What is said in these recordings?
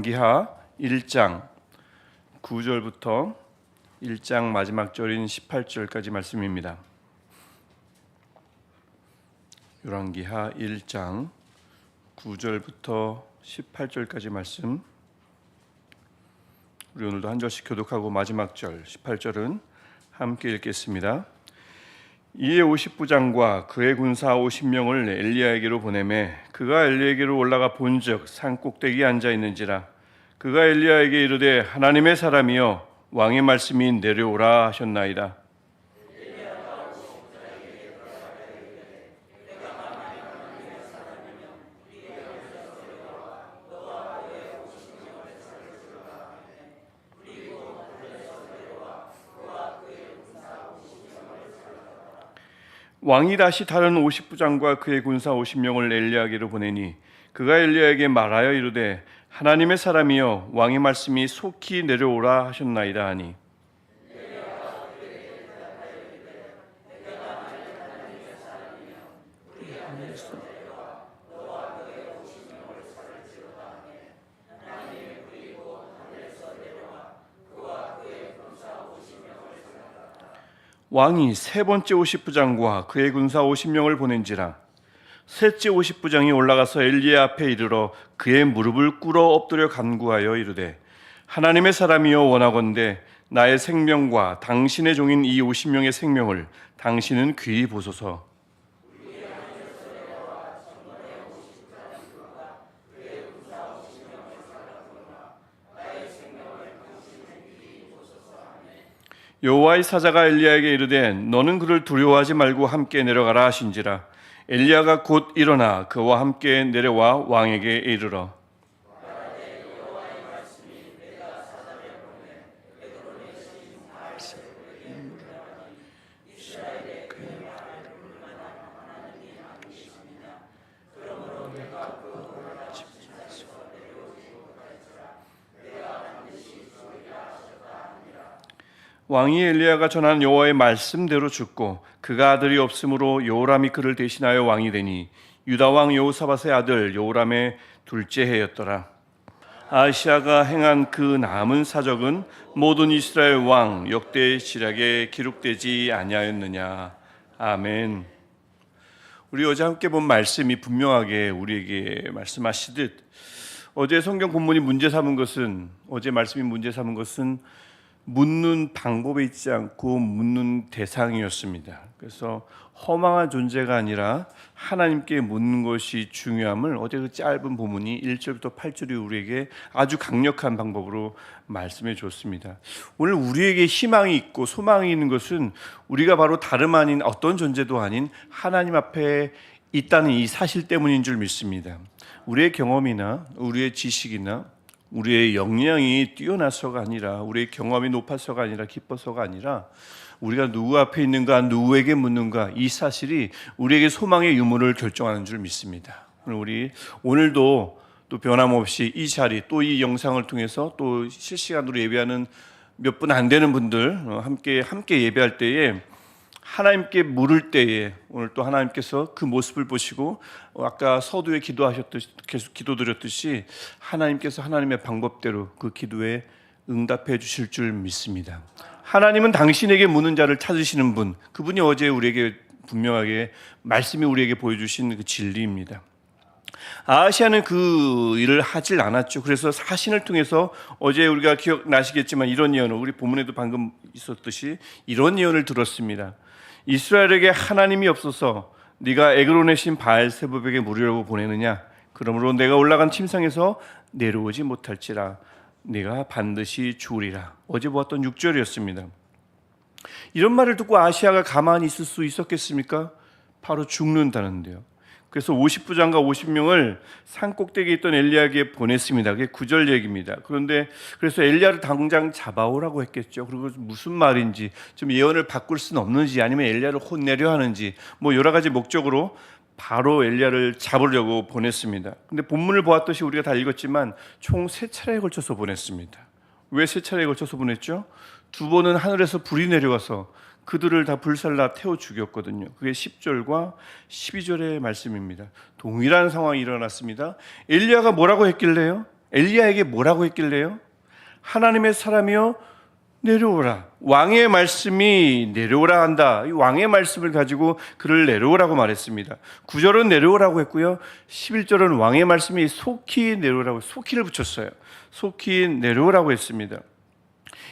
기하 1장 9절부터 1장 마지막 절인 18절까지 말씀입니다. 열왕기하 1장 9절부터 18절까지 말씀. 우리 오늘도 한 절씩 교독하고 마지막 절 18절은 함께 읽겠습니다. 이에 50부장과 그의 군사 50명을 엘리야에게로 보내매 그가 엘리야에게로 올라가 본즉 산 꼭대기에 앉아 있는지라. 그가 엘리야에게 이르되 하나님의 사람이여 왕의 말씀이 내려오라 하셨나이다. 왕이 다시 다른 50부장과 그의 군사 50명을 엘리야에게로 보내니 그가 엘리야에게 말하여 이르되 하나님의 사람이여 왕의 말씀이 속히 내려오라 하셨나이다 하니 왕이 세 번째 50부장과 그의 군사 50명을 보낸지라. 셋째 50부장이 올라가서 엘리야 앞에 이르러 그의 무릎을 꿇어 엎드려 간구하여 이르되 하나님의 사람이여 원하건대 나의 생명과 당신의 종인 이 50명의 생명을 당신은 귀히 보소서. 여호와의 사자가 엘리야에게 이르되 너는 그를 두려워하지 말고 함께 내려가라 하신지라. 엘리야가 곧 일어나 그와 함께 내려와 왕에게 이르러 왕이 엘리야가 전한 여호와의 말씀대로 죽고 그가 아들이 없으므로 여호람이 그를 대신하여 왕이 되니 유다 왕 여호사밧의 아들 여호람의 둘째 해였더라. 아하시아가 행한 그 남은 사적은 모든 이스라엘 왕 역대 시략에 기록되지 아니하였느냐. 아멘. 우리 어제 함께 본 말씀이 분명하게 우리에게 말씀하시듯 어제 성경 본문이 어제 말씀이 문제 삼은 것은 묻는 방법에 있지 않고 묻는 대상이었습니다. 그래서 허망한 존재가 아니라 하나님께 묻는 것이 중요함을 어제 그 짧은 본문이 1절부터 8절이 우리에게 아주 강력한 방법으로 말씀해 줬습니다. 오늘 우리에게 희망이 있고 소망이 있는 것은 우리가 바로 다름 아닌 어떤 존재도 아닌 하나님 앞에 있다는 이 사실 때문인 줄 믿습니다. 우리의 경험이나 우리의 지식이나 우리의 역량이 뛰어나서가 아니라 우리의 경험이 높아서가 아니라 기뻐서가 아니라 우리가 누구 앞에 있는가 누구에게 묻는가 이 사실이 우리에게 소망의 유무를 결정하는 줄 믿습니다. 우리 오늘도 또 변함없이 이 자리 또 이 영상을 통해서 또 실시간으로 예배하는 몇 분 안 되는 분들 함께 예배할 때에 하나님께 물을 때에 오늘 또 하나님께서 그 모습을 보시고 아까 서두에 계속 기도드렸듯이 하나님께서 하나님의 방법대로 그 기도에 응답해 주실 줄 믿습니다. 하나님은 당신에게 묻는 자를 찾으시는 분, 그분이 어제 우리에게 분명하게 말씀이 우리에게 보여주신 그 진리입니다. 아하시아는 그 일을 하질 않았죠. 그래서 사신을 통해서 어제 우리가 기억나시겠지만 이런 예언을 우리 본문에도 방금 있었듯이 이런 예언을 들었습니다. 이스라엘에게 하나님이 없어서 네가 에그론의 신 바알세붑에게 물으려고 보내느냐? 그러므로 내가 올라간 침상에서 내려오지 못할지라 네가 반드시 죽으리라. 어제 보았던 6절이었습니다. 이런 말을 듣고 아하시아가 가만히 있을 수 있었겠습니까? 바로 죽는다는데요. 그래서 50부장과 50명을 산 꼭대기에 있던 엘리야에게 보냈습니다. 그게 9절 얘기입니다. 그래서 엘리야를 당장 잡아오라고 했겠죠. 그리고 무슨 말인지 좀 예언을 바꿀 수는 없는지 아니면 엘리야를 혼내려 하는지 여러 가지 목적으로 바로 엘리야를 잡으려고 보냈습니다. 근데 본문을 보았듯이 우리가 다 읽었지만 총 3차례에 걸쳐서 보냈습니다. 왜 3차례에 걸쳐서 보냈죠? 2번은 하늘에서 불이 내려와서 그들을 다 불살라 태워 죽였거든요. 그게 10절과 12절의 말씀입니다. 동일한 상황이 일어났습니다. 엘리야가 뭐라고 했길래요? 엘리야에게 뭐라고 했길래요? 하나님의 사람이여 내려오라. 왕의 말씀이 내려오라 한다. 이 왕의 말씀을 가지고 그를 내려오라고 말했습니다. 9절은 내려오라고 했고요. 11절은 왕의 말씀이 속히 내려오라고, 속히를 붙였어요. 속히 내려오라고 했습니다.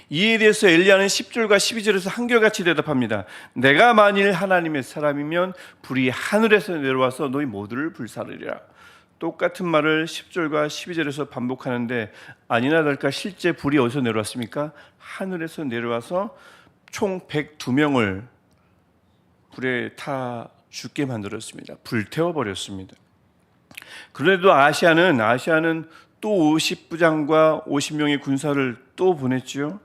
이에 대해서 엘리야는 10절과 12절에서 한결같이 대답합니다. 내가 만일 하나님의 사람이면 불이 하늘에서 내려와서 너희 모두를 불사르리라. 똑같은 말을 10절과 12절에서 반복하는데 아니나 다를까 실제 불이 어디서 내려왔습니까? 하늘에서 내려와서 총 102명을 불에 타 죽게 만들었습니다. 불태워버렸습니다. 그래도 아시아는 또 50부장과 50명의 군사를 또 보냈지요.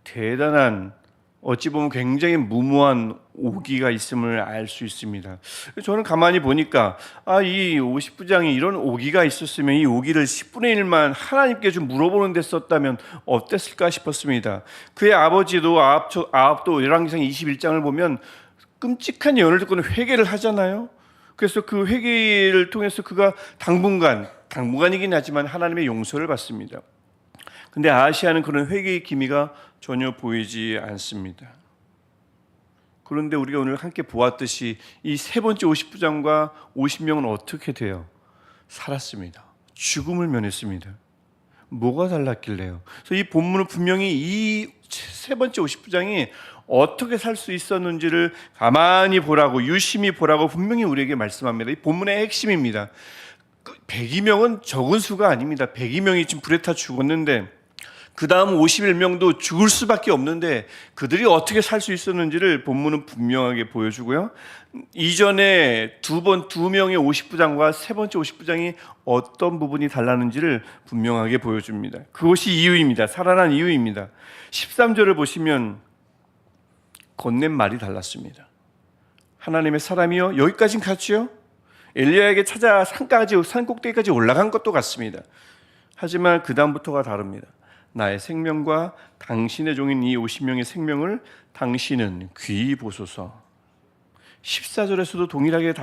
대단한, 어찌 보면 굉장히 무모한 오기가 있음을 알 수 있습니다. 저는 가만히 보니까 이 50부장이 이런 오기가 있었으면 이 오기를 10분의 1만 하나님께 좀 물어보는 데 썼다면 어땠을까 싶었습니다. 그의 아버지도 아합도 열왕기상 21장을 보면 끔찍한 예언을 듣고는 회개를 하잖아요. 그래서 그 회개를 통해서 그가 당분간이긴 하지만 하나님의 용서를 받습니다. 근데 아시아는 그런 회개의 기미가 전혀 보이지 않습니다. 그런데 우리가 오늘 함께 보았듯이 이 세 번째 50부장과 50명은 어떻게 돼요? 살았습니다. 죽음을 면했습니다. 뭐가 달랐길래요? 그래서 이 본문은 분명히 이 세 번째 50부장이 어떻게 살 수 있었는지를 가만히 보라고, 유심히 보라고 분명히 우리에게 말씀합니다. 이 본문의 핵심입니다. 102명은 적은 수가 아닙니다. 102명이 지금 불에 타 죽었는데 그 다음 51명도 죽을 수밖에 없는데 그들이 어떻게 살 수 있었는지를 본문은 분명하게 보여주고요. 이전에 두 명의 50부장과 세 번째 50부장이 어떤 부분이 달랐는지를 분명하게 보여줍니다. 그것이 이유입니다. 살아난 이유입니다. 13절을 보시면 건넨 말이 달랐습니다. 하나님의 사람이요, 여기까지는 같지요? 엘리야에게 찾아 산 꼭대기까지 올라간 것도 같습니다. 하지만 그 다음부터가 다릅니다. 나의 생명과 당신의 종인 이 50명의 생명을 당신은 귀히 보소서. 14절에서도 동일하게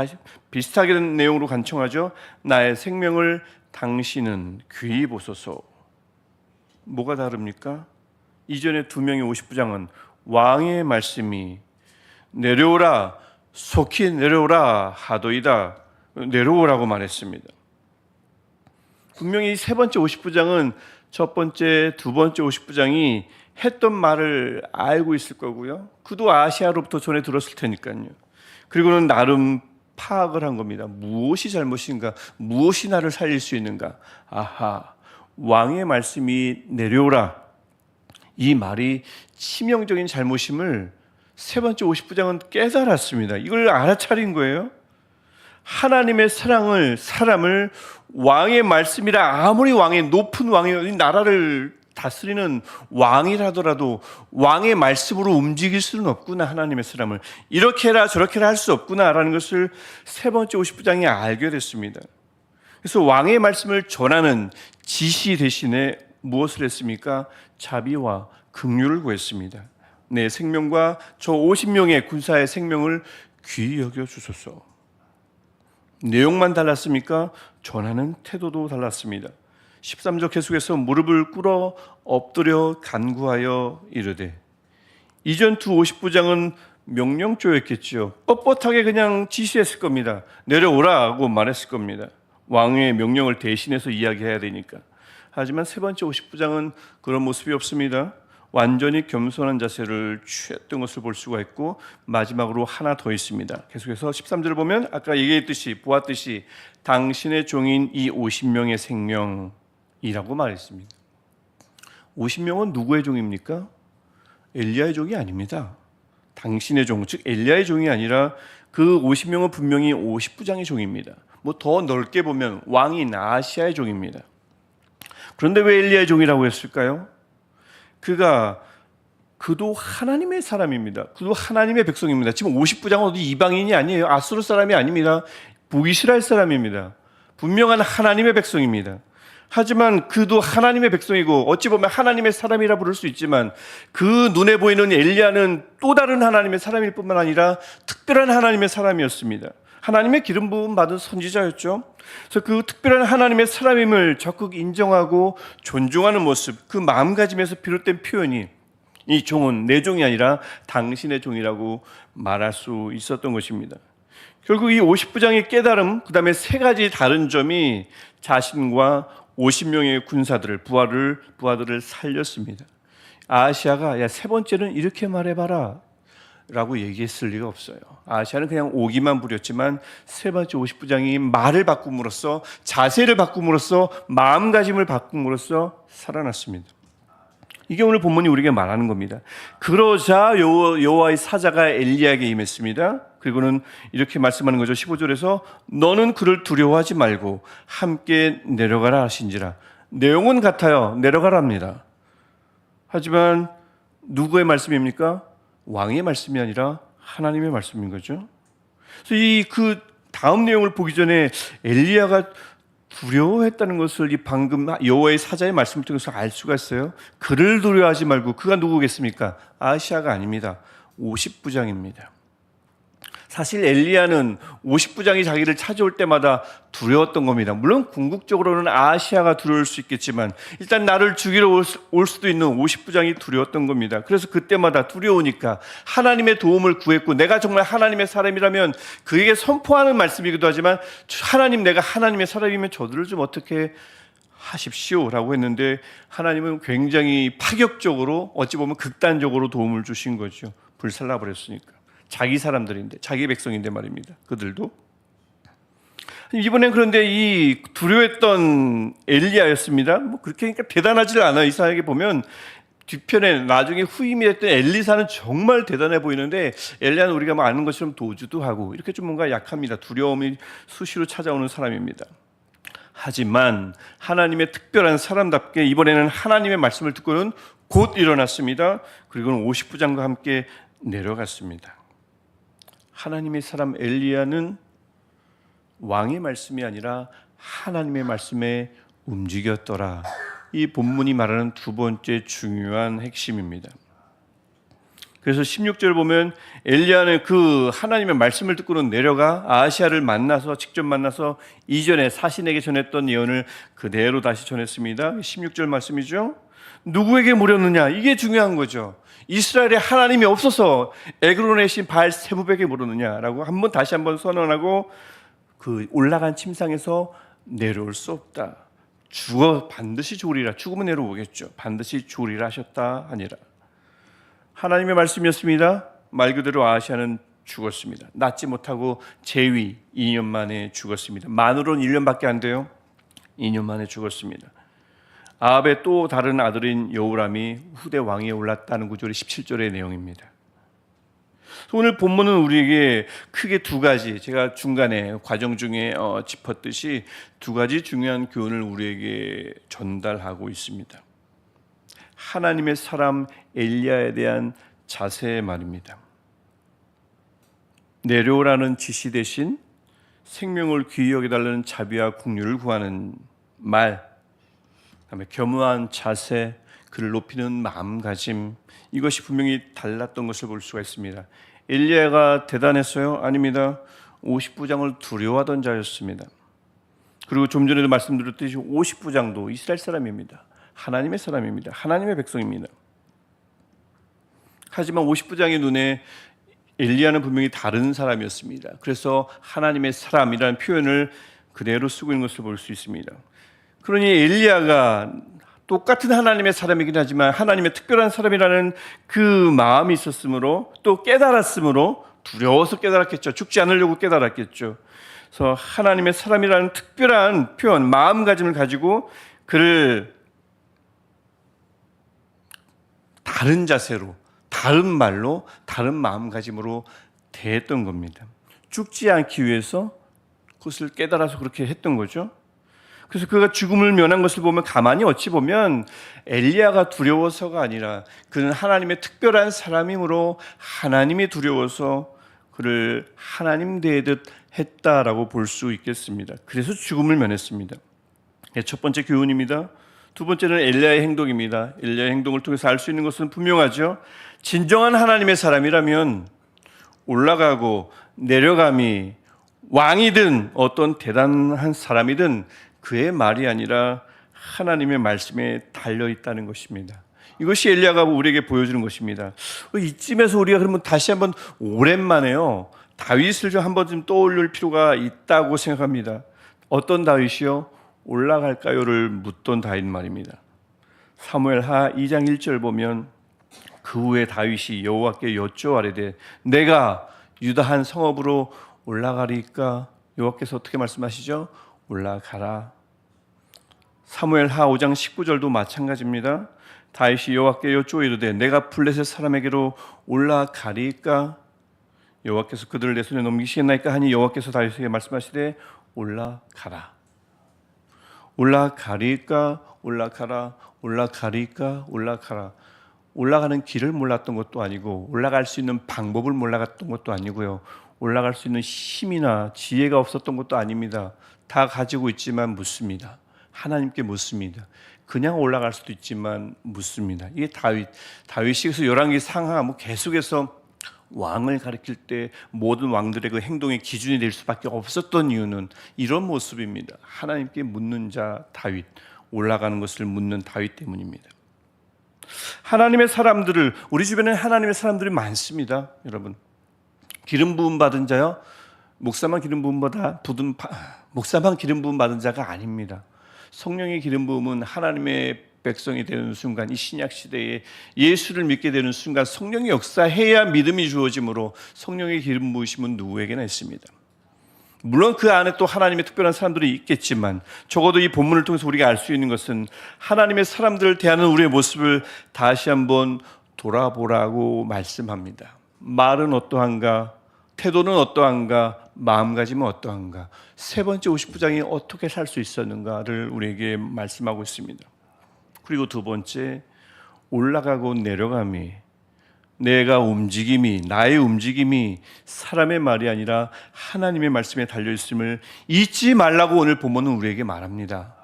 비슷하게 된 내용으로 간청하죠. 나의 생명을 당신은 귀히 보소서. 뭐가 다릅니까? 이전에 두 명의 50부장은 왕의 말씀이 내려오라, 속히 내려오라 하도이다, 내려오라고 말했습니다. 분명히 세 번째 50부장은 첫 번째, 두 번째 50부장이 했던 말을 알고 있을 거고요. 그도 아시아로부터 전해 들었을 테니까요. 그리고는 나름 파악을 한 겁니다. 무엇이 잘못인가? 무엇이 나를 살릴 수 있는가? 아하, 왕의 말씀이 내려오라. 이 말이 치명적인 잘못임을 세 번째 50부장은 깨달았습니다. 이걸 알아차린 거예요. 하나님의 사람을 왕의 말씀이라, 아무리 높은 왕이 나라를 다스리는 왕이라더라도 왕의 말씀으로 움직일 수는 없구나. 하나님의 사람을 이렇게 해라 저렇게 해라 할 수 없구나라는 것을 세 번째 50부장이 알게 됐습니다. 그래서 왕의 말씀을 전하는 지시 대신에 무엇을 했습니까? 자비와 긍휼을 구했습니다. 내 생명과 저 50명의 군사의 생명을 귀히 여겨 주소서. 내용만 달랐습니까? 전하는 태도도 달랐습니다. 13절 계속해서 무릎을 꿇어 엎드려 간구하여 이르되, 이전 두 50부장은 명령조였겠죠. 뻣뻣하게 그냥 지시했을 겁니다. 내려오라고 말했을 겁니다. 왕의 명령을 대신해서 이야기해야 되니까. 하지만 세 번째 50부장은 그런 모습이 없습니다. 완전히 겸손한 자세를 취했던 것을 볼 수가 있고, 마지막으로 하나 더 있습니다. 계속해서 13절을 보면 아까 보았듯이 당신의 종인 이 50명의 생명이라고 말했습니다. 50명은 누구의 종입니까? 엘리야의 종이 아닙니다. 당신의 종, 즉 엘리야의 종이 아니라 그 50명은 분명히 50부장의 종입니다. 더 넓게 보면 왕인 아시아의 종입니다. 그런데 왜 엘리야의 종이라고 했을까요? 그도 하나님의 사람입니다. 그도 하나님의 백성입니다. 지금 50부장은 어디 이방인이 아니에요. 아수르 사람이 아닙니다. 북이스라엘 사람입니다. 분명한 하나님의 백성입니다. 하지만 그도 하나님의 백성이고 어찌 보면 하나님의 사람이라 부를 수 있지만 그 눈에 보이는 엘리야는 또 다른 하나님의 사람일 뿐만 아니라 특별한 하나님의 사람이었습니다. 하나님의 기름 부음 받은 선지자였죠. 그래서 그 특별한 하나님의 사람임을 적극 인정하고 존중하는 모습, 그 마음가짐에서 비롯된 표현이 이 종은 내 종이 아니라 당신의 종이라고 말할 수 있었던 것입니다. 결국 이 50부장의 깨달음, 그 다음에 세 가지 다른 점이 자신과 50명의 군사들을, 부하들을 살렸습니다. 아하시아가 야, 세 번째는 이렇게 말해봐라 라고 얘기했을 리가 없어요. 아하시아는 그냥 오기만 부렸지만 세 번째 50부장이 말을 바꿈으로써, 자세를 바꿈으로써, 마음가짐을 바꿈으로써 살아났습니다. 이게 오늘 본문이 우리에게 말하는 겁니다. 그러자 여호와의 사자가 엘리야에게 임했습니다. 그리고는 이렇게 말씀하는 거죠. 15절에서 너는 그를 두려워하지 말고 함께 내려가라 하신지라. 내용은 같아요. 내려가랍니다. 하지만 누구의 말씀입니까? 왕의 말씀이 아니라 하나님의 말씀인 거죠. 그래서 그 다음 내용을 보기 전에 엘리야가 두려워했다는 것을 이 방금 여호와의 사자의 말씀을 통해서 알 수가 있어요. 그를 두려워하지 말고, 그가 누구겠습니까? 아하시아가 아닙니다. 50부장입니다. 사실 엘리야는 50부장이 자기를 찾아올 때마다 두려웠던 겁니다. 물론 궁극적으로는 아하시아가 두려울 수 있겠지만 일단 나를 죽이러 올 수도 있는 50부장이 두려웠던 겁니다. 그래서 그때마다 두려우니까 하나님의 도움을 구했고, 내가 정말 하나님의 사람이라면 그에게 선포하는 말씀이기도 하지만 하나님, 내가 하나님의 사람이면 저들을 좀 어떻게 하십시오라고 했는데 하나님은 굉장히 파격적으로, 어찌 보면 극단적으로 도움을 주신 거죠. 불살라버렸으니까. 자기 사람들인데, 자기 백성인데 말입니다. 그들도. 이번엔 그런데 이 두려워했던 엘리야였습니다. 뭐 그렇게 대단하지 않아요. 이상하게 보면 뒤편에 나중에 후임이 됐던 엘리사는 정말 대단해 보이는데, 엘리야는 우리가 아는 것처럼 도주도 하고 이렇게 좀 뭔가 약합니다. 두려움이 수시로 찾아오는 사람입니다. 하지만 하나님의 특별한 사람답게 이번에는 하나님의 말씀을 듣고는 곧 일어났습니다. 그리고는 50부장과 함께 내려갔습니다. 하나님의 사람 엘리야는 왕의 말씀이 아니라 하나님의 말씀에 움직였더라. 이 본문이 말하는 두 번째 중요한 핵심입니다. 그래서 16절 보면 엘리야는 그 하나님의 말씀을 듣고는 내려가 아하시아를 직접 만나서 이전에 사신에게 전했던 예언을 그대로 다시 전했습니다. 16절 말씀이죠. 누구에게 물었느냐? 이게 중요한 거죠. 이스라엘에 하나님이 없어서 에그론의 신 바알 세부백에 물었느냐라고 다시 한번 선언하고, 그 올라간 침상에서 내려올 수 없다. 반드시 죽으리라. 죽으면 내려오겠죠. 반드시 죽으리라 하셨다 하니라. 하나님의 말씀이었습니다. 말 그대로 아하시아는 죽었습니다. 낫지 못하고 재위 2년 만에 죽었습니다. 만으로는 1년밖에 안 돼요. 2년 만에 죽었습니다. 아합의 또 다른 아들인 여호람이 후대 왕위에 올랐다는 구절이 17절의 내용입니다. 오늘 본문은 우리에게 크게 두 가지, 제가 중간에 과정 중에 짚었듯이 두 가지 중요한 교훈을 우리에게 전달하고 있습니다. 하나님의 사람 엘리야에 대한 자세의 말입니다. 내려오라는 지시 대신 생명을 귀히 여겨달라는 자비와 긍휼을 구하는 말, 그다음에 겸허한 자세, 그를 높이는 마음가짐, 이것이 분명히 달랐던 것을 볼 수가 있습니다. 엘리야가 대단했어요? 아닙니다. 50부장을 두려워하던 자였습니다. 그리고 좀 전에도 말씀드렸듯이 50부장도 이스라엘 사람입니다. 하나님의 사람입니다. 하나님의 백성입니다. 하지만 50부장의 눈에 엘리야는 분명히 다른 사람이었습니다. 그래서 하나님의 사람이라는 표현을 그대로 쓰고 있는 것을 볼 수 있습니다. 그러니 엘리야가 똑같은 하나님의 사람이긴 하지만 하나님의 특별한 사람이라는 그 마음이 있었으므로, 또 깨달았으므로, 두려워서 깨달았겠죠. 죽지 않으려고 깨달았겠죠. 그래서 하나님의 사람이라는 특별한 표현, 마음가짐을 가지고 그를 다른 자세로, 다른 말로, 다른 마음가짐으로 대했던 겁니다. 죽지 않기 위해서 그것을 깨달아서 그렇게 했던 거죠. 그래서 그가 죽음을 면한 것을 보면, 가만히 어찌 보면 엘리야가 두려워서가 아니라 그는 하나님의 특별한 사람이므로 하나님이 두려워서 그를 하나님 대하듯 했다라고 볼 수 있겠습니다. 그래서 죽음을 면했습니다. 첫 번째 교훈입니다. 두 번째는 엘리야의 행동입니다. 엘리야의 행동을 통해서 알 수 있는 것은 분명하죠. 진정한 하나님의 사람이라면 올라가고 내려감이 왕이든 어떤 대단한 사람이든 그의 말이 아니라 하나님의 말씀에 달려 있다는 것입니다. 이것이 엘리야가 우리에게 보여주는 것입니다. 이쯤에서 우리가 그러면 다시 한번 오랜만에요, 다윗을 좀 한번 좀 떠올릴 필요가 있다고 생각합니다. 어떤 다윗이요? 올라갈까요를 묻던 다윗 말입니다. 사무엘하 2장 1절 보면 그 후에 다윗이 여호와께 여쭈아뢰되 내가 유다 한 성읍으로 올라가리까? 여호와께서 어떻게 말씀하시죠? 올라가라. 사무엘하 5장 19절도 마찬가지입니다. 다윗이 여호와께 여쭈이르되 내가 블레셋 사람에게로 올라가리까? 여호와께서 그들을 내 손에 넘기시겠나이까 하니 여호와께서 다윗에게 말씀하시되 올라가라. 올라가리까? 올라가라. 올라가리까? 올라가라. 올라가는 길을 몰랐던 것도 아니고 올라갈 수 있는 방법을 몰랐던 것도 아니고요, 올라갈 수 있는 힘이나 지혜가 없었던 것도 아닙니다. 다 가지고 있지만 묻습니다. 하나님께 묻습니다. 그냥 올라갈 수도 있지만 묻습니다. 이게 다윗이 그래서 열왕기 상하 계속해서 왕을 가리킬 때 모든 왕들의 그 행동의 기준이 될 수밖에 없었던 이유는 이런 모습입니다. 하나님께 묻는 자 다윗, 올라가는 것을 묻는 다윗 때문입니다. 하나님의 사람들을, 우리 주변에 하나님의 사람들이 많습니다. 여러분, 기름 부음 받은 자요, 목사만 기름 부음 받은 자가 아닙니다. 성령의 기름 부음은 하나님의 백성이 되는 순간, 이 신약 시대에 예수를 믿게 되는 순간 성령의 역사해야 믿음이 주어지므로 성령의 기름 부으심은 누구에게나 있습니다. 물론 그 안에 또 하나님의 특별한 사람들이 있겠지만 적어도 이 본문을 통해서 우리가 알 수 있는 것은 하나님의 사람들을 대하는 우리의 모습을 다시 한번 돌아보라고 말씀합니다. 말은 어떠한가? 태도는 어떠한가? 마음가짐은 어떠한가? 세 번째 59장이 어떻게 살 수 있었는가를 우리에게 말씀하고 있습니다. 그리고 두 번째, 올라가고 내려감이, 나의 움직임이 사람의 말이 아니라 하나님의 말씀에 달려있음을 잊지 말라고 오늘 본문은 우리에게 말합니다.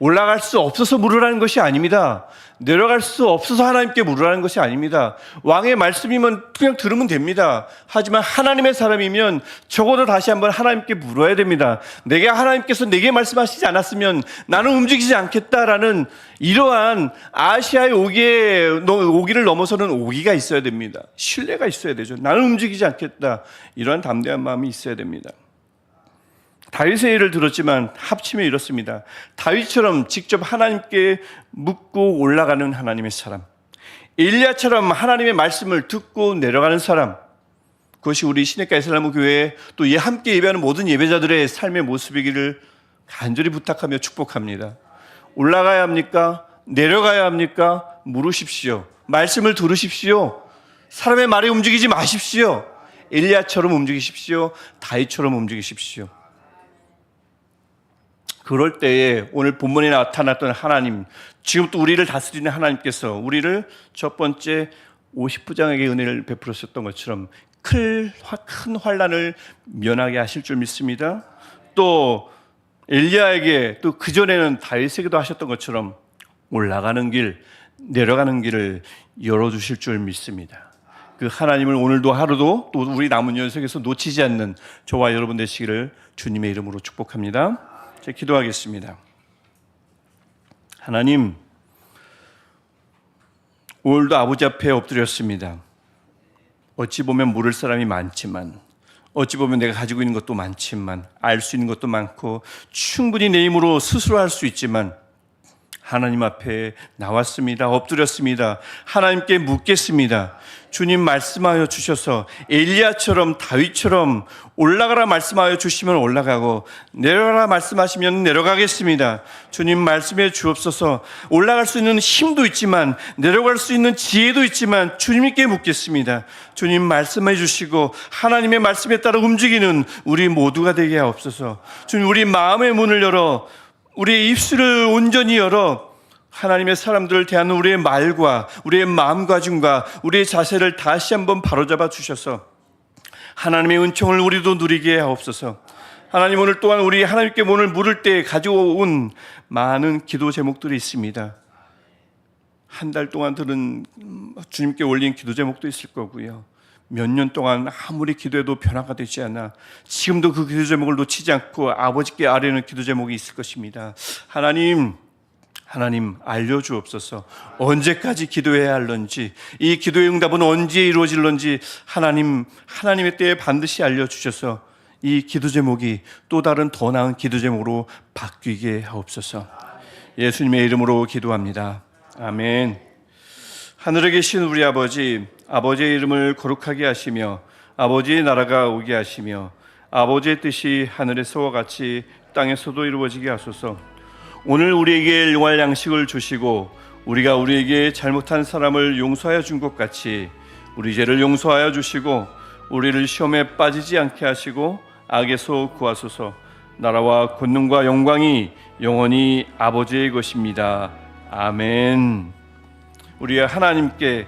올라갈 수 없어서 물으라는 것이 아닙니다. 내려갈 수 없어서 하나님께 물으라는 것이 아닙니다. 왕의 말씀이면 그냥 들으면 됩니다. 하지만 하나님의 사람이면 적어도 다시 한번 하나님께 물어야 됩니다. 하나님께서 내게 말씀하시지 않았으면 나는 움직이지 않겠다라는 이러한 아시아의 오기를 넘어서는 오기가 있어야 됩니다. 신뢰가 있어야 되죠. 나는 움직이지 않겠다, 이러한 담대한 마음이 있어야 됩니다. 다윗의 예를 들었지만 합치면 이렇습니다. 다윗처럼 직접 하나님께 묻고 올라가는 하나님의 사람, 엘리야처럼 하나님의 말씀을 듣고 내려가는 사람, 그것이 우리 시내가 이슬람 교회에 또 함께 예배하는 모든 예배자들의 삶의 모습이기를 간절히 부탁하며 축복합니다. 올라가야 합니까? 내려가야 합니까? 물으십시오. 말씀을 들으십시오. 사람의 말에 움직이지 마십시오. 엘리야처럼 움직이십시오. 다윗처럼 움직이십시오. 그럴 때에 오늘 본문에 나타났던 하나님, 지금 또 우리를 다스리는 하나님께서 우리를 첫 번째 50부장에게 은혜를 베풀으셨던 것처럼 큰 환난을 면하게 하실 줄 믿습니다. 또 엘리야에게, 또 그전에는 다윗에게도 하셨던 것처럼 올라가는 길, 내려가는 길을 열어주실 줄 믿습니다. 그 하나님을 오늘도 하루도 또 우리 남은 연속에서 놓치지 않는 저와 여러분 되시기를 주님의 이름으로 축복합니다. 제가 기도하겠습니다. 하나님, 오늘도 아버지 앞에 엎드렸습니다. 어찌 보면 물을 사람이 많지만, 어찌 보면 내가 가지고 있는 것도 많지만, 알 수 있는 것도 많고 충분히 내 힘으로 스스로 할 수 있지만 하나님 앞에 나왔습니다. 엎드렸습니다. 하나님께 묻겠습니다. 주님 말씀하여 주셔서 엘리야처럼 다윗처럼 올라가라 말씀하여 주시면 올라가고 내려가라 말씀하시면 내려가겠습니다. 주님 말씀해 주옵소서. 올라갈 수 있는 힘도 있지만 내려갈 수 있는 지혜도 있지만 주님께 묻겠습니다. 주님 말씀해 주시고 하나님의 말씀에 따라 움직이는 우리 모두가 되게 하옵소서. 주님, 우리 마음의 문을 열어, 우리의 입술을 온전히 열어 하나님의 사람들을 대하는 우리의 말과 우리의 마음가짐과 우리의 자세를 다시 한번 바로잡아 주셔서 하나님의 은총을 우리도 누리게 하옵소서. 하나님, 오늘 또한 우리 하나님께 오늘 물을 때 가지고 온 많은 기도 제목들이 있습니다. 한 달 동안 들은 주님께 올린 기도 제목도 있을 거고요. 몇 년 동안 아무리 기도해도 변화가 되지 않아 지금도 그 기도 제목을 놓치지 않고 아버지께 아뢰는 기도 제목이 있을 것입니다. 하나님 알려주옵소서. 언제까지 기도해야 할런지, 이 기도의 응답은 언제 이루어질런지 하나님의 때에 반드시 알려주셔서 이 기도 제목이 또 다른 더 나은 기도 제목으로 바뀌게 하옵소서. 예수님의 이름으로 기도합니다. 아멘. 하늘에 계신 우리 아버지, 아버지의 이름을 거룩하게 하시며 아버지의 나라가 오게 하시며 아버지의 뜻이 하늘에서와 같이 땅에서도 이루어지게 하소서. 오늘 우리에게 일용할 양식을 주시고 우리가 우리에게 잘못한 사람을 용서하여 준 것 같이 우리 죄를 용서하여 주시고 우리를 시험에 빠지지 않게 하시고 악에서 구하소서. 나라와 권능과 영광이 영원히 아버지의 것입니다. 아멘. 우리가 하나님께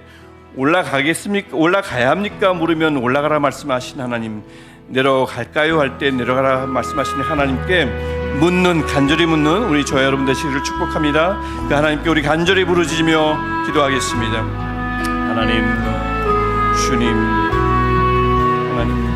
올라가야 합니까? 물으면 올라가라 말씀하신 하나님, 내려갈까요? 할 때 내려가라 말씀하시는 하나님께 간절히 묻는 우리 저와 여러분 되시기를 축복합니다. 그 하나님께 우리 간절히 부르짖으며 기도하겠습니다. 하나님, 주님, 하나님